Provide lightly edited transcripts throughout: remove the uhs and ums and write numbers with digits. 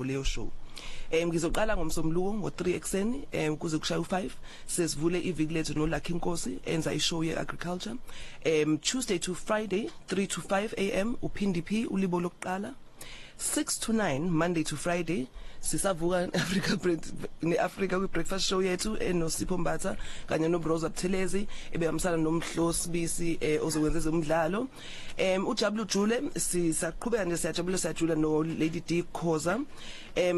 leyo show. Ngizoqala ngomsombuluko ngo3 ekseni kuze kushaya u5 sesivule iviki lethu no Lucky Nkosi enza ishow ye agriculture. Tuesday to Friday 3 to 5 am uphindi P ulibo lokuqala. 6 to 9 Monday to Friday sisavuka Africa kwi breakfast show yethu enosipho Mbatha kanye no Bros Abthelezi ebehambisana nomhlosi bisi ozokwenza ezomdlalo. uJabulu Jule sisaqhubeka nje siyajabula no Lady D Khoza.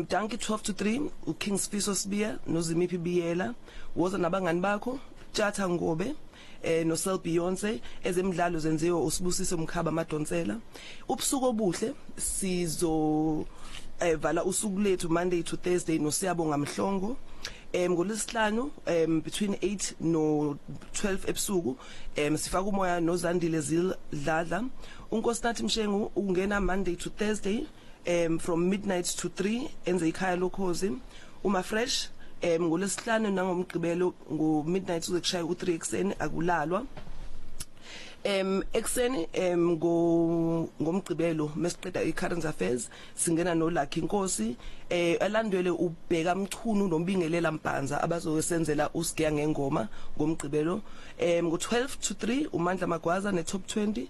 Danki 12 to 3 uKings Fiso Sgiya noZimiphi Biyela woza nabangani bakho Tjatha Ngobe no Sel Beyonce ezemidlalo zenziwe uSibusiso Mkhaba Madonsela. Ubusuku obuhle sizo vala usuku lethu Monday to Thursday no Siyabonga Mhlongo. ngolesihlanu between 8 no 12 ebusuku sifaka umoya noZandile Zidladla. uNkosinathi Mshengu ungena Monday to Thursday from midnight to 3 enze ikhaya yoKhozi. Uma fresh ngolesihlanu nangomgqibelo ngo midnight kuze kushaya u3 ekseni akulalwa. Ekseni ngomgqibelo mesiqeda iCurrent Affairs singena no Lucky Nkosi alandwele ubheka Mchunu noMbingelela Mpanza abazosenzela uSgiya Ngengoma ngomgqibelo. Ngo12 to 3 uMandla Magwaza neTop 20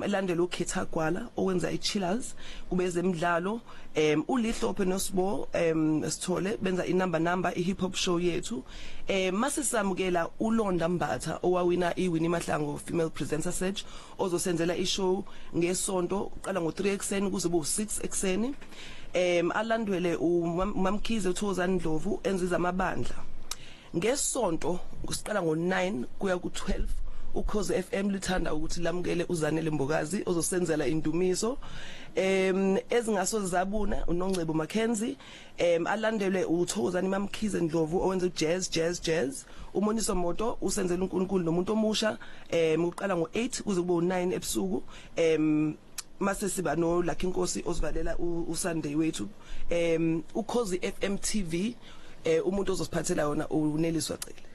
alandwele uKhetha Gwala owenza iChillers kube zemidlalo. uLihlophe noSbo Sithole benza inumber ihip hop show yethu. Mase samukela uLonda Mbatha owawina iWinnie Mahlangu female presenter search ozosenzela ishow ngesonto uqala ngo3 ekseni kuze bo6 ekseni. Alandwele uMamkhize uThozani Ndlovu enziza amabandla ngesonto kusiqala ngo9 kuya ku12. uKhozi FM lithanda ukuthi lamukele uZanele Mbokazi ozosenzela indumiso. Ezingaso zabuna uNongcebo Mackenzie. Alandelwe uThozani Mamkhize Ndlovu owenza jazz. uMoniso Moto usenzela uNkulunkulu nomuntu omusha uqala ngo8 kuze kube u9 ebusuku. Mase siba no Lucky Nkosi osivalela uSunday wethu. uKhozi FM TV umuntu ozosiphathela yona uNeliswa Cele.